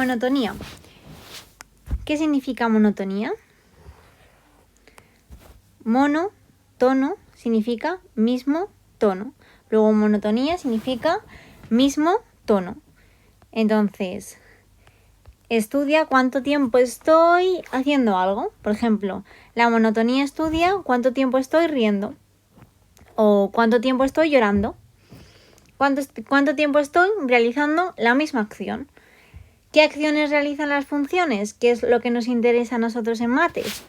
monotonía. ¿Qué significa monotonía? Mono, tono, significa mismo tono. Luego monotonía significa mismo tono. Entonces, estudia cuánto tiempo estoy haciendo algo. Por ejemplo, la monotonía estudia cuánto tiempo estoy riendo. O cuánto tiempo estoy llorando. ¿Cuánto tiempo estoy realizando la misma acción? ¿Qué acciones realizan las funciones? ¿Qué es lo que nos interesa a nosotros en mates?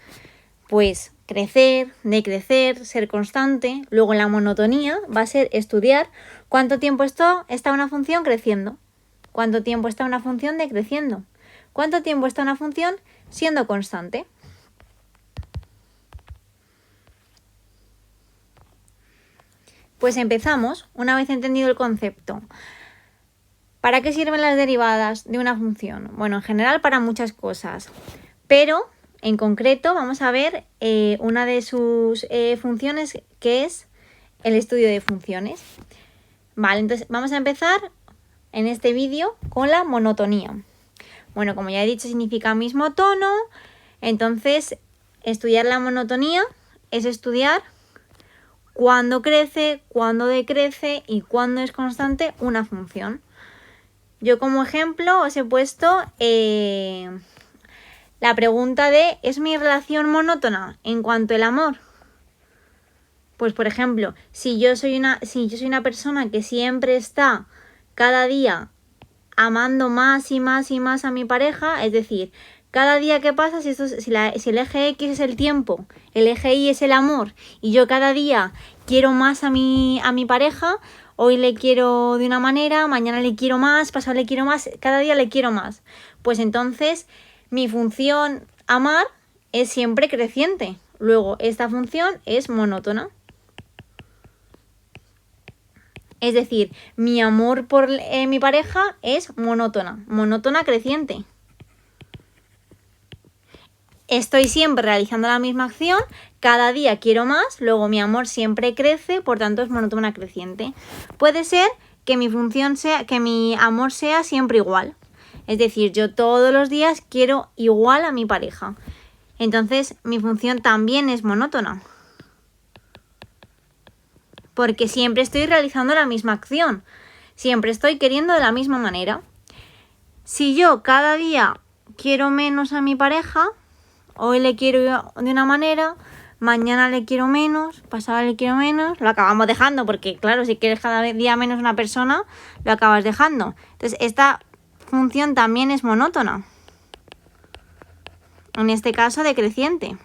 Pues crecer, decrecer, ser constante. Luego la monotonía va a ser estudiar cuánto tiempo está una función creciendo. Cuánto tiempo está una función decreciendo. Cuánto tiempo está una función siendo constante. Pues empezamos, una vez entendido el concepto. ¿Para qué sirven las derivadas de una función? Bueno, en general para muchas cosas, pero en concreto vamos a ver una de sus funciones, que es el estudio de funciones. Vale, entonces vamos a empezar en este vídeo con la monotonía. Bueno, como ya he dicho, significa mismo tono. Entonces, estudiar la monotonía es estudiar cuándo crece, cuándo decrece y cuándo es constante una función. Yo como ejemplo os he puesto la pregunta de ¿es mi relación monótona en cuanto al amor? Pues por ejemplo, si yo soy una persona que siempre está cada día amando más y más y más a mi pareja, es decir, cada día que pasa, si el eje X es el tiempo, el eje Y es el amor, y yo cada día quiero más a mi pareja, hoy le quiero de una manera, mañana le quiero más, pasado le quiero más, cada día le quiero más. Pues entonces mi función amar es siempre creciente. Luego esta función es monótona. Es decir, mi amor por mi pareja es monótona creciente. Estoy siempre realizando la misma acción, cada día quiero más, luego mi amor siempre crece, por tanto es monótona creciente. Puede ser que mi función sea, que mi amor sea siempre igual. Es decir, yo todos los días quiero igual a mi pareja. Entonces mi función también es monótona. Porque siempre estoy realizando la misma acción. Siempre estoy queriendo de la misma manera. Si yo cada día quiero menos a mi pareja, hoy le quiero de una manera, mañana le quiero menos, pasado le quiero menos, lo acabamos dejando porque, claro, si quieres cada día menos una persona, lo acabas dejando. Entonces, esta función también es monótona. En este caso, decreciente.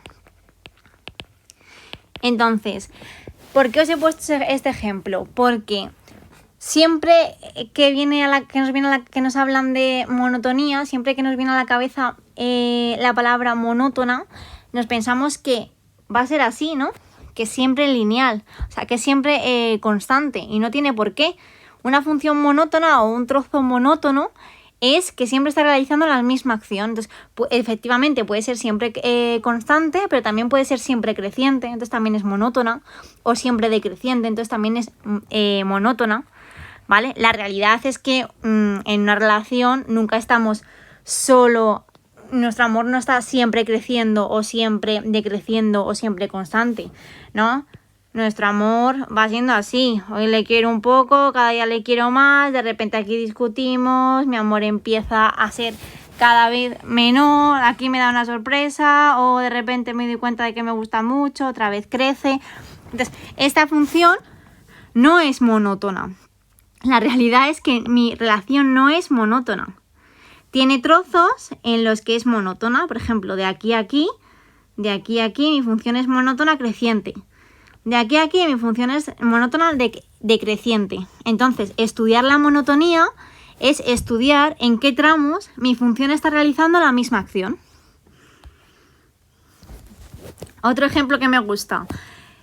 Entonces, ¿por qué os he puesto este ejemplo? Porque siempre que nos hablan de monotonía, siempre que nos viene a la cabeza la palabra monótona, nos pensamos que va a ser así, ¿no? Que es siempre lineal, o sea, que es siempre constante, y no tiene por qué. Una función monótona o un trozo monótono es que siempre está realizando la misma acción. Entonces, efectivamente puede ser siempre constante, pero también puede ser siempre creciente, entonces también es monótona, o siempre decreciente, entonces también es monótona. ¿Vale? La realidad es que en una relación nunca estamos solo, nuestro amor no está siempre creciendo o siempre decreciendo o siempre constante, ¿no? Nuestro amor va siendo así, hoy le quiero un poco, cada día le quiero más, de repente aquí discutimos, mi amor empieza a ser cada vez menor, aquí me da una sorpresa, o de repente me doy cuenta de que me gusta mucho, otra vez crece. Entonces, esta función no es monótona. La realidad es que mi relación no es monótona. Tiene trozos en los que es monótona. Por ejemplo, de aquí a aquí, de aquí a aquí, mi función es monótona creciente. De aquí a aquí, mi función es monótona decreciente. Entonces, estudiar la monotonía es estudiar en qué tramos mi función está realizando la misma acción. Otro ejemplo que me gusta.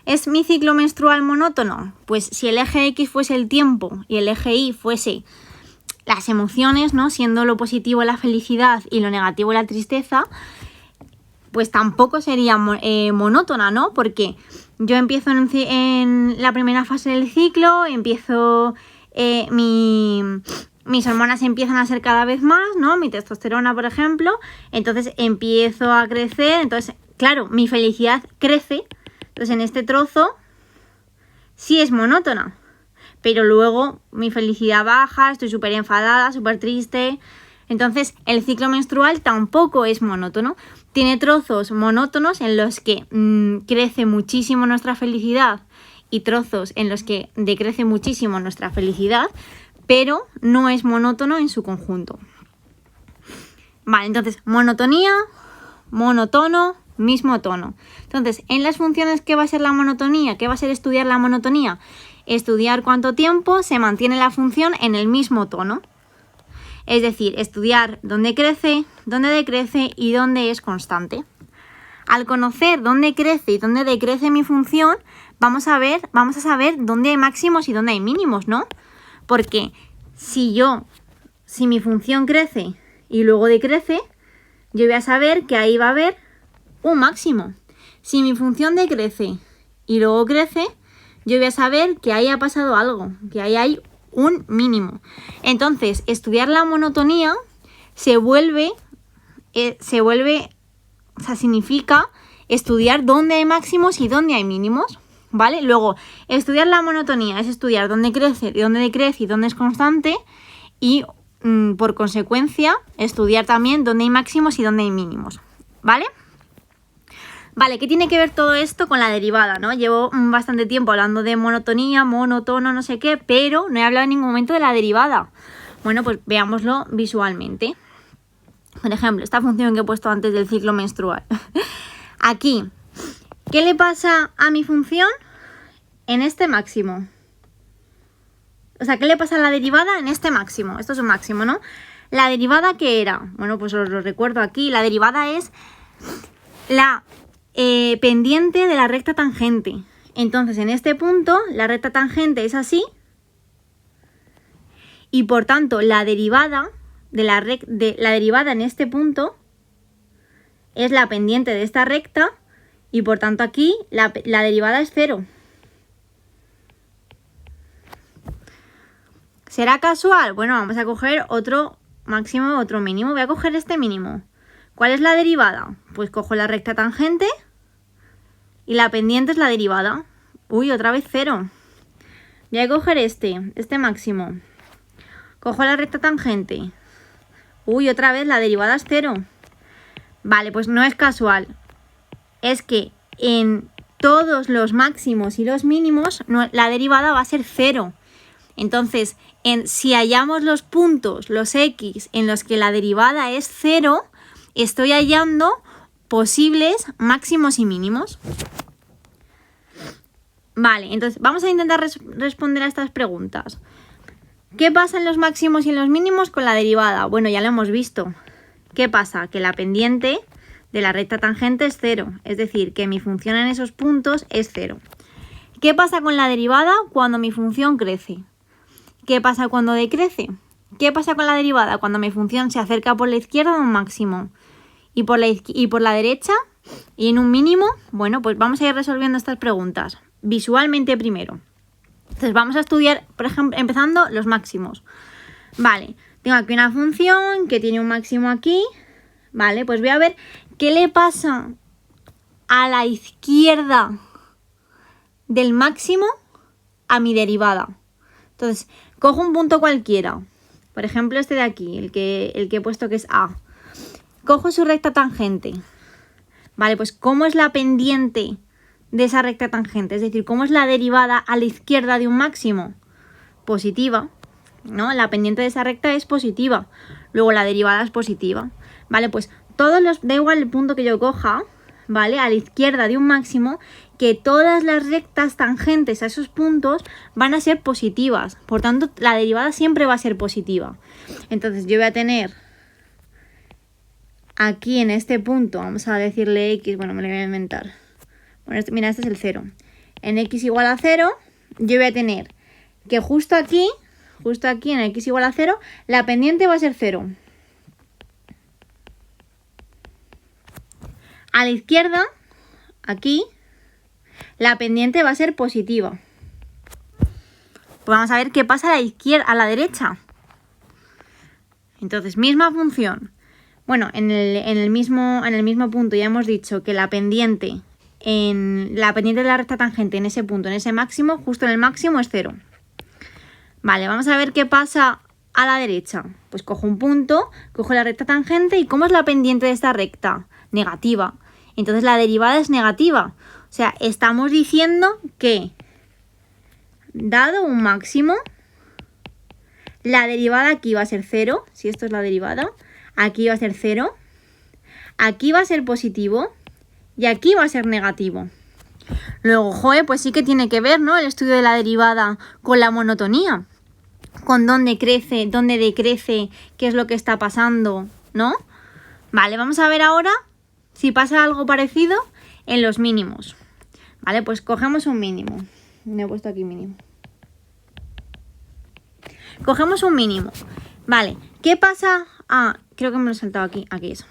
¿Es mi ciclo menstrual monótono? Pues si el eje X fuese el tiempo y el eje Y fuese las emociones, ¿no? Siendo lo positivo la felicidad y lo negativo la tristeza, pues tampoco sería monótona, ¿no? Porque yo empiezo en la primera fase del ciclo, empiezo mi mis hormonas empiezan a ser cada vez más, ¿no? Mi testosterona, por ejemplo, entonces empiezo a crecer, entonces, claro, mi felicidad crece, entonces en este trozo sí es monótona, pero luego mi felicidad baja, estoy súper enfadada, súper triste, entonces el ciclo menstrual tampoco es monótono, tiene trozos monótonos en los que crece muchísimo nuestra felicidad y trozos en los que decrece muchísimo nuestra felicidad, pero no es monótono en su conjunto. Vale, entonces, monotonía, monotono, mismo tono. Entonces, en las funciones, ¿qué va a ser la monotonía? ¿Qué va a ser estudiar la monotonía? Estudiar cuánto tiempo se mantiene la función en el mismo tono. Es decir, estudiar dónde crece, dónde decrece y dónde es constante. Al conocer dónde crece y dónde decrece mi función, vamos a saber dónde hay máximos y dónde hay mínimos, ¿no? Porque si mi función crece y luego decrece, yo voy a saber que ahí va a haber un máximo. Si mi función decrece y luego crece, yo voy a saber que ahí ha pasado algo, que ahí hay un mínimo. Entonces, estudiar la monotonía significa estudiar dónde hay máximos y dónde hay mínimos. ¿Vale? Luego, estudiar la monotonía es estudiar dónde crece, dónde decrece y dónde es constante y, por consecuencia, estudiar también dónde hay máximos y dónde hay mínimos. ¿Vale? Vale, ¿qué tiene que ver todo esto con la derivada, no? Llevo bastante tiempo hablando de monotonía, monotono, no sé qué, pero no he hablado en ningún momento de la derivada. Bueno, pues veámoslo visualmente. Por ejemplo, esta función que he puesto antes del ciclo menstrual. Aquí, ¿qué le pasa a mi función en este máximo? O sea, ¿qué le pasa a la derivada en este máximo? Esto es un máximo, ¿no? ¿La derivada qué era? Bueno, pues os lo recuerdo aquí. La derivada es la pendiente de la recta tangente. Entonces, en este punto, la recta tangente es así. Y por tanto, la derivada la derivada en este punto es la pendiente de esta recta. Y por tanto, aquí la derivada es 0. ¿Será casual? Bueno, vamos a coger otro máximo, otro mínimo. Voy a coger este mínimo. ¿Cuál es la derivada? Pues cojo la recta tangente y la pendiente es la derivada. Uy, otra vez 0. Voy a coger este máximo. Cojo la recta tangente. Uy, otra vez la derivada es 0. Vale, pues no es casual. Es que en todos los máximos y los mínimos la derivada va a ser 0. Entonces, si hallamos los puntos, los x, en los que la derivada es 0, estoy hallando posibles máximos y mínimos. Vale, entonces vamos a intentar responder a estas preguntas. ¿Qué pasa en los máximos y en los mínimos con la derivada? Bueno, ya lo hemos visto. ¿Qué pasa? Que la pendiente de la recta tangente es 0. Es decir, que mi función en esos puntos es 0. ¿Qué pasa con la derivada cuando mi función crece? ¿Qué pasa cuando decrece? ¿Qué pasa con la derivada cuando mi función se acerca por la izquierda a un máximo? Y por la derecha, y en un mínimo. Bueno, pues vamos a ir resolviendo estas preguntas visualmente primero. Entonces vamos a estudiar, por ejemplo, empezando los máximos. Vale, tengo aquí una función que tiene un máximo aquí. Vale, pues voy a ver qué le pasa a la izquierda del máximo a mi derivada. Entonces, cojo un punto cualquiera. Por ejemplo, este de aquí, el que he puesto que es A. Cojo su recta tangente. Vale, pues ¿cómo es la pendiente de esa recta tangente? Es decir, ¿cómo es la derivada a la izquierda de un máximo? Positiva, ¿no? La pendiente de esa recta es positiva. Luego la derivada es positiva. Vale, pues da igual el punto que yo coja, ¿vale? A la izquierda de un máximo, que todas las rectas tangentes a esos puntos van a ser positivas. Por tanto, la derivada siempre va a ser positiva. Entonces yo voy a tener aquí en este punto, vamos a decirle x, bueno, me lo voy a inventar. Bueno, mira, este es el 0. En x igual a 0, yo voy a tener que justo aquí en x igual a 0, la pendiente va a ser 0. A la izquierda, aquí, la pendiente va a ser positiva. Pues vamos a ver qué pasa a la derecha. Entonces, misma función. Bueno, en el mismo punto ya hemos dicho que la pendiente de la recta tangente en ese punto, en ese máximo, justo en el máximo es 0. Vale, vamos a ver qué pasa a la derecha. Pues cojo un punto, cojo la recta tangente y ¿cómo es la pendiente de esta recta? Negativa. Entonces la derivada es negativa. O sea, estamos diciendo que dado un máximo, la derivada aquí va a ser 0, si esto es la derivada, aquí va a ser 0, aquí va a ser positivo y aquí va a ser negativo. Luego, pues sí que tiene que ver, ¿no? El estudio de la derivada con la monotonía, con dónde crece, dónde decrece, qué es lo que está pasando, ¿no? Vale, vamos a ver ahora si pasa algo parecido en los mínimos. Vale, pues cogemos un mínimo. Me he puesto aquí mínimo. Cogemos un mínimo. Vale, ¿qué pasa? Creo que me lo he saltado aquí eso.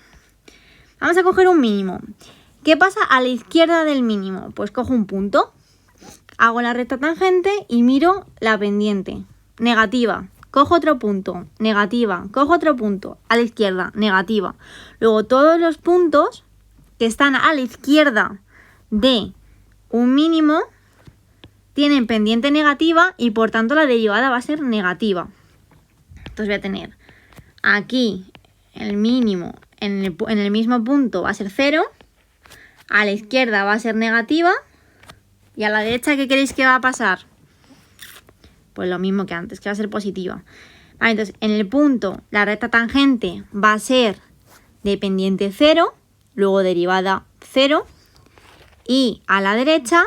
Vamos a coger un mínimo. ¿Qué pasa a la izquierda del mínimo? Pues cojo un punto, hago la recta tangente y miro la pendiente. Negativa. Cojo otro punto, negativa. Cojo otro punto, a la izquierda, negativa. Luego todos los puntos que están a la izquierda de un mínimo tienen pendiente negativa y por tanto la derivada va a ser negativa. Entonces voy a tener aquí el mínimo en el mismo punto va a ser 0, a la izquierda va a ser negativa y a la derecha ¿qué creéis que va a pasar? Pues lo mismo que antes, que va a ser positiva. Vale, entonces en el punto la recta tangente va a ser de pendiente 0, luego derivada 0 y a la derecha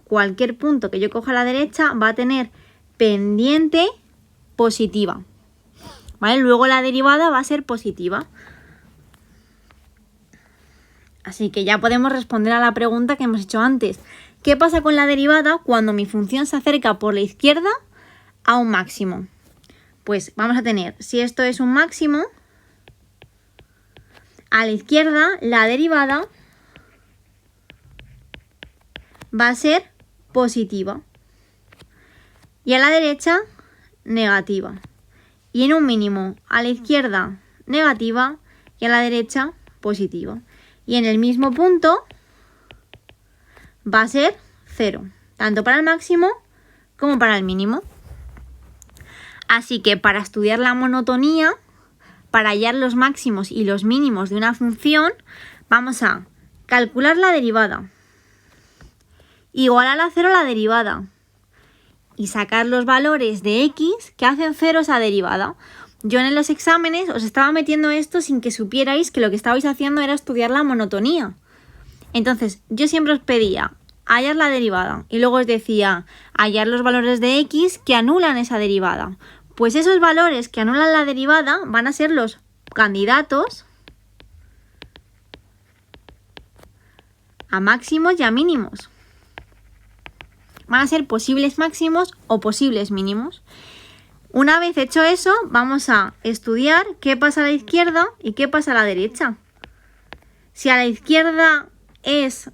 cualquier punto que yo coja a la derecha va a tener pendiente positiva. ¿Vale? Luego la derivada va a ser positiva. Así que ya podemos responder a la pregunta que hemos hecho antes. ¿Qué pasa con la derivada cuando mi función se acerca por la izquierda a un máximo? Pues vamos a tener, si esto es un máximo, a la izquierda la derivada va a ser positiva y a la derecha negativa. Y en un mínimo a la izquierda negativa y a la derecha positiva. Y en el mismo punto va a ser 0, tanto para el máximo como para el mínimo. Así que para estudiar la monotonía, para hallar los máximos y los mínimos de una función, vamos a calcular la derivada, igualar a 0 la derivada y sacar los valores de x que hacen 0 esa derivada. Yo en los exámenes os estaba metiendo esto sin que supierais que lo que estabais haciendo era estudiar la monotonía. Entonces, yo siempre os pedía hallar la derivada y luego os decía hallar los valores de x que anulan esa derivada. Pues esos valores que anulan la derivada van a ser los candidatos a máximos y a mínimos. Van a ser posibles máximos o posibles mínimos. Una vez hecho eso, vamos a estudiar qué pasa a la izquierda y qué pasa a la derecha. Si a la izquierda es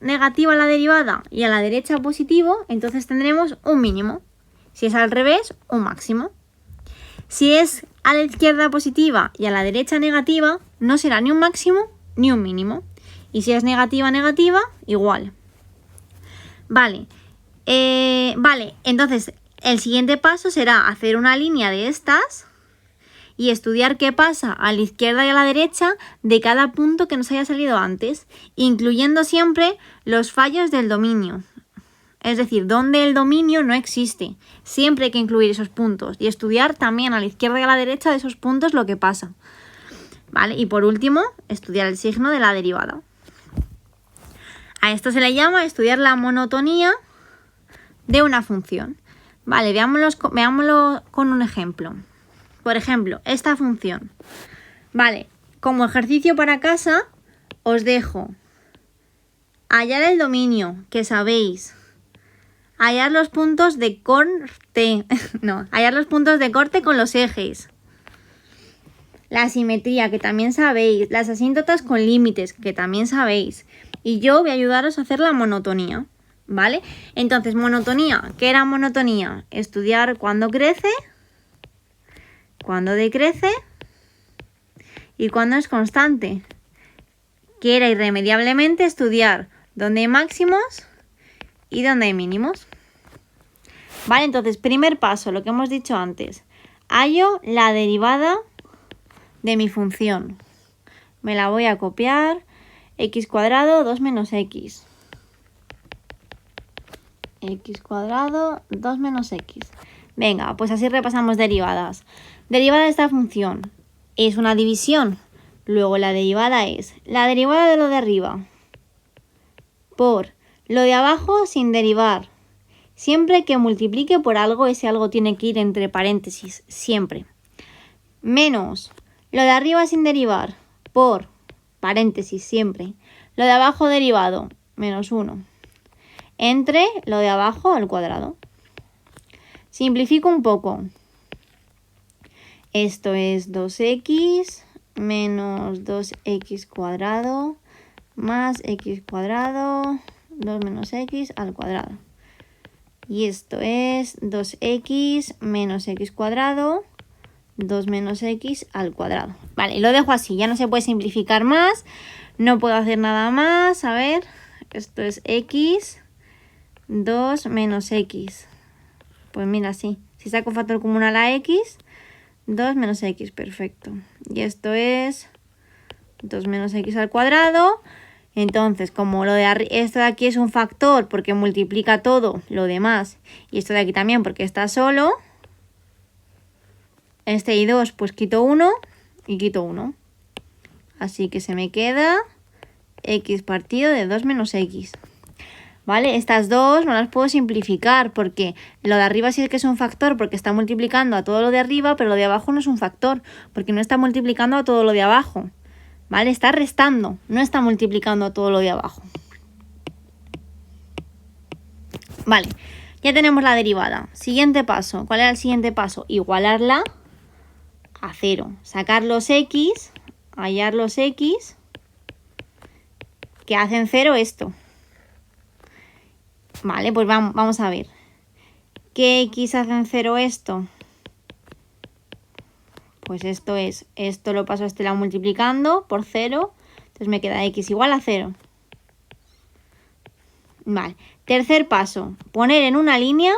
negativa la derivada y a la derecha positivo, entonces tendremos un mínimo. Si es al revés, un máximo. Si es a la izquierda positiva y a la derecha negativa, no será ni un máximo ni un mínimo. Y si es negativa, negativa, igual. Vale, entonces el siguiente paso será hacer una línea de estas y estudiar qué pasa a la izquierda y a la derecha de cada punto que nos haya salido antes, incluyendo siempre los fallos del dominio. Es decir, donde el dominio no existe. Siempre hay que incluir esos puntos y estudiar también a la izquierda y a la derecha de esos puntos lo que pasa. ¿Vale? Y por último, estudiar el signo de la derivada. A esto se le llama estudiar la monotonía de una función. Vale, veámoslo con un ejemplo. Por ejemplo, esta función. Vale, como ejercicio para casa, os dejo hallar el dominio, que sabéis. Hallar los puntos de corte. Hallar los puntos de corte con los ejes. La simetría, que también sabéis. Las asíntotas con límites, que también sabéis. Y yo voy a ayudaros a hacer la monotonía. ¿Vale? Entonces, monotonía. ¿Qué era monotonía? Estudiar cuándo crece, cuando decrece y cuando es constante, que era irremediablemente estudiar dónde hay máximos y dónde hay mínimos. Vale, entonces, primer paso, lo que hemos dicho antes. Hallo la derivada de mi función. Me la voy a copiar. X cuadrado 2 menos x. X cuadrado 2 menos x. Venga, pues así repasamos derivadas. Derivada de esta función es una división. Luego la derivada es la derivada de lo de arriba por lo de abajo sin derivar. Siempre que multiplique por algo, ese algo tiene que ir entre paréntesis, siempre. Menos lo de arriba sin derivar por paréntesis, siempre. Lo de abajo derivado, menos 1. Entre lo de abajo al cuadrado. Simplifico un poco. Esto es 2x menos 2x cuadrado más x cuadrado, 2 menos x al cuadrado. Y esto es 2x menos x cuadrado, 2 menos x al cuadrado. Vale, lo dejo así, ya no se puede simplificar más, no puedo hacer nada más. A ver, esto es x, 2 menos x. Pues mira, así, si saco factor común a la x, 2 menos x, perfecto. Y esto es 2 menos x al cuadrado. Entonces, como esto de aquí es un factor porque multiplica todo lo demás, y esto de aquí también porque está solo, este y 2, pues quito 1 y quito 1. Así que se me queda x partido de 2 menos x. ¿Vale? Estas dos no las puedo simplificar porque lo de arriba sí que es un factor porque está multiplicando a todo lo de arriba, pero lo de abajo no es un factor porque no está multiplicando a todo lo de abajo. ¿Vale? Está restando, no está multiplicando a todo lo de abajo. Vale, ya tenemos la derivada. Siguiente paso. ¿Cuál era el siguiente paso? Igualarla a 0. Sacar los x, hallar los x que hacen 0 esto. Vale, pues vamos a ver. ¿Qué x hacen 0 esto? Pues esto lo paso a este lado multiplicando por 0. Entonces me queda x igual a 0. Vale. Tercer paso. Poner en una línea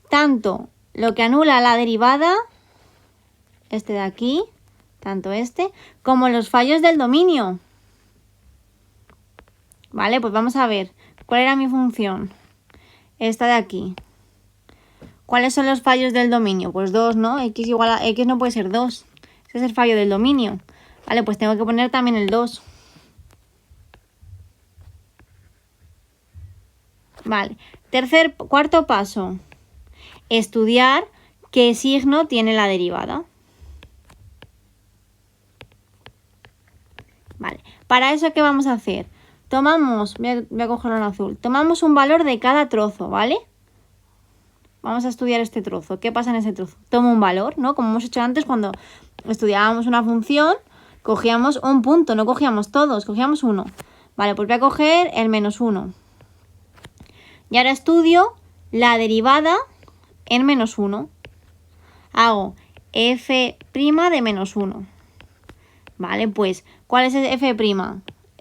tanto lo que anula la derivada, este de aquí, tanto este, como los fallos del dominio. Vale, pues vamos a ver. ¿Cuál era mi función? Esta de aquí. ¿Cuáles son los fallos del dominio? Pues 2, ¿no? X igual a x no puede ser 2. Ese es el fallo del dominio. Vale, pues tengo que poner también el 2. Vale. Cuarto paso. Estudiar qué signo tiene la derivada. Vale. Para eso, ¿qué vamos a hacer? Tomamos, voy a cogerlo en azul. Tomamos un valor de cada trozo, ¿vale? Vamos a estudiar este trozo. ¿Qué pasa en ese trozo? Tomo un valor, ¿no? Como hemos hecho antes cuando estudiábamos una función, cogíamos un punto, no cogíamos todos, cogíamos uno. Vale, pues voy a coger el menos 1. Y ahora estudio la derivada en menos 1. Hago f' de menos 1. Vale, pues, ¿cuál es f'?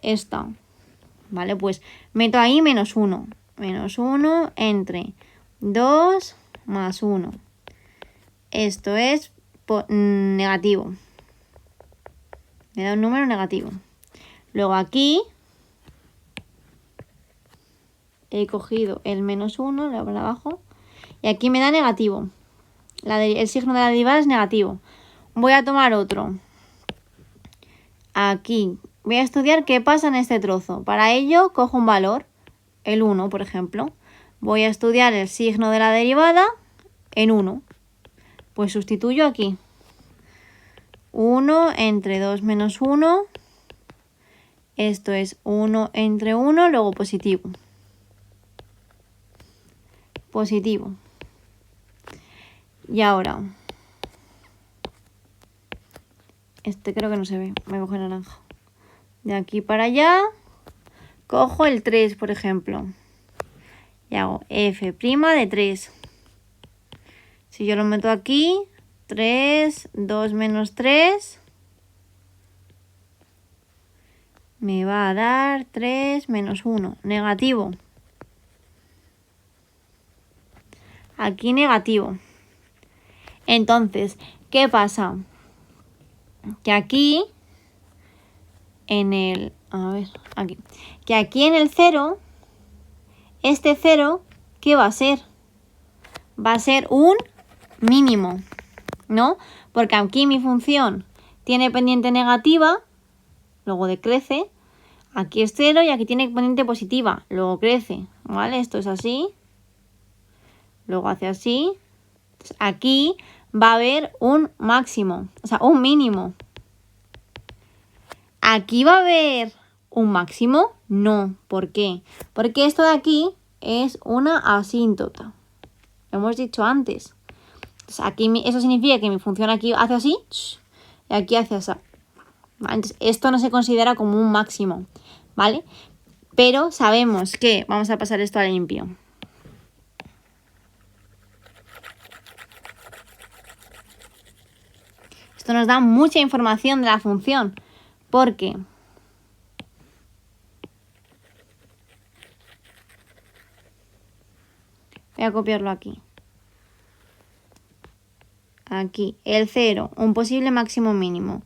Esta. Vale, pues meto ahí menos 1. Menos 1 entre 2 más 1. Esto es negativo. Me da un número negativo. Luego aquí he cogido el menos 1, le abro abajo, y aquí me da negativo. El signo de la derivada es negativo. Voy a tomar otro. Aquí voy a estudiar qué pasa en este trozo. Para ello cojo un valor, el 1, por ejemplo. Voy a estudiar el signo de la derivada en 1. Pues sustituyo aquí. 1 entre 2 menos 1. Esto es 1 entre 1, luego positivo. Positivo. Y ahora, este creo que no se ve, voy a coger naranja. De aquí para allá, cojo el 3, por ejemplo. Y hago f' de 3. Si yo lo meto aquí, 3, 2 menos 3, me va a dar 3 menos 1, negativo. Aquí negativo. Entonces, ¿qué pasa? Que aquí, que aquí en el 0, este 0, ¿qué va a ser? Va a ser un mínimo, ¿no? Porque aquí mi función tiene pendiente negativa, luego decrece. Aquí es 0 y aquí tiene pendiente positiva, luego crece, ¿vale? Esto es así, luego hace así. Entonces, aquí va a haber un máximo, o sea, un mínimo. ¿Aquí va a haber un máximo? No. ¿Por qué? Porque esto de aquí es una asíntota. Lo hemos dicho antes. Entonces, aquí eso significa que mi función aquí hace así y aquí hace así. Entonces, esto no se considera como un máximo, ¿vale? Pero sabemos que vamos a pasar esto a limpio. Esto nos da mucha información de la función, porque voy a copiarlo aquí. Aquí, el 0, un posible máximo mínimo.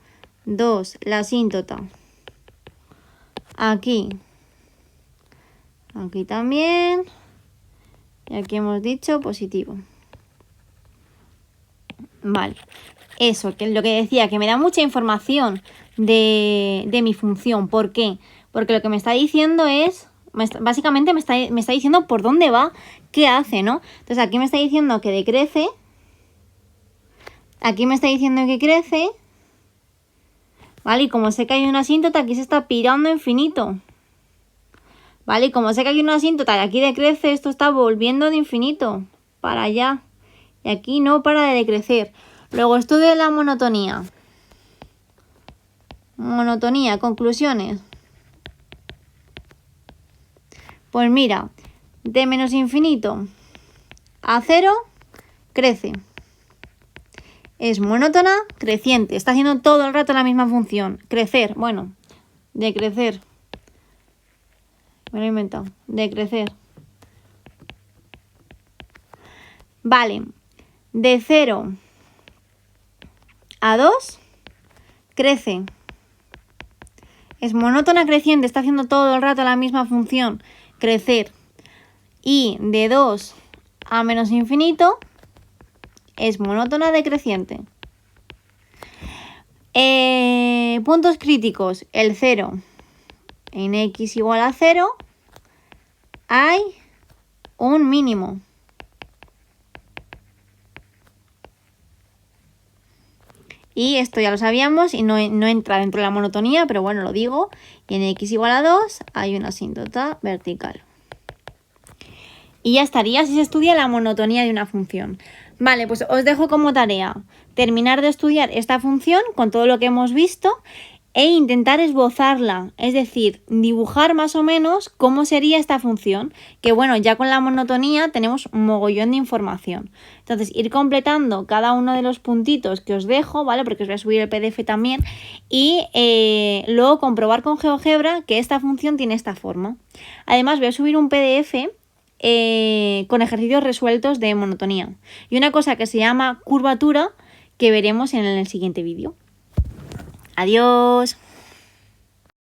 2, la asíntota. Aquí. Aquí también. Y aquí hemos dicho positivo. Vale. Eso, que es lo que decía, que me da mucha información de mi función. ¿Por qué? Porque lo que me está diciendo es, básicamente me está diciendo por dónde va, qué hace, ¿no? Entonces aquí me está diciendo que decrece. Aquí me está diciendo que crece. ¿Vale? Y como sé que hay una asíntota, aquí se está pirando infinito. ¿Vale? Y como sé que hay una asíntota y aquí decrece, esto está volviendo de infinito para allá. Y aquí no para de decrecer. Luego esto de la monotonía. Monotonía, conclusiones. Pues mira, de menos infinito a 0 crece. Es monótona, creciente. Está haciendo todo el rato la misma función. Crecer, bueno, decrecer. Me lo he inventado. Decrecer. Vale. De 0 a 2 crece. Es monótona, creciente. Está haciendo todo el rato la misma función. Crecer. Y de 2 a menos infinito es monótona, decreciente. Puntos críticos. El 0. En x igual a 0 hay un mínimo. Y esto ya lo sabíamos y no entra dentro de la monotonía, pero bueno, lo digo. Y en x igual a 2 hay una asíntota vertical. Y ya estaría si se estudia la monotonía de una función. Vale, pues os dejo como tarea terminar de estudiar esta función con todo lo que hemos visto e intentar esbozarla, es decir, dibujar más o menos cómo sería esta función, que bueno, ya con la monotonía tenemos un mogollón de información. Entonces, ir completando cada uno de los puntitos que os dejo, ¿vale? Porque os voy a subir el PDF también, y luego comprobar con GeoGebra que esta función tiene esta forma. Además, voy a subir un PDF con ejercicios resueltos de monotonía y una cosa que se llama curvatura que veremos en el siguiente vídeo. Adiós.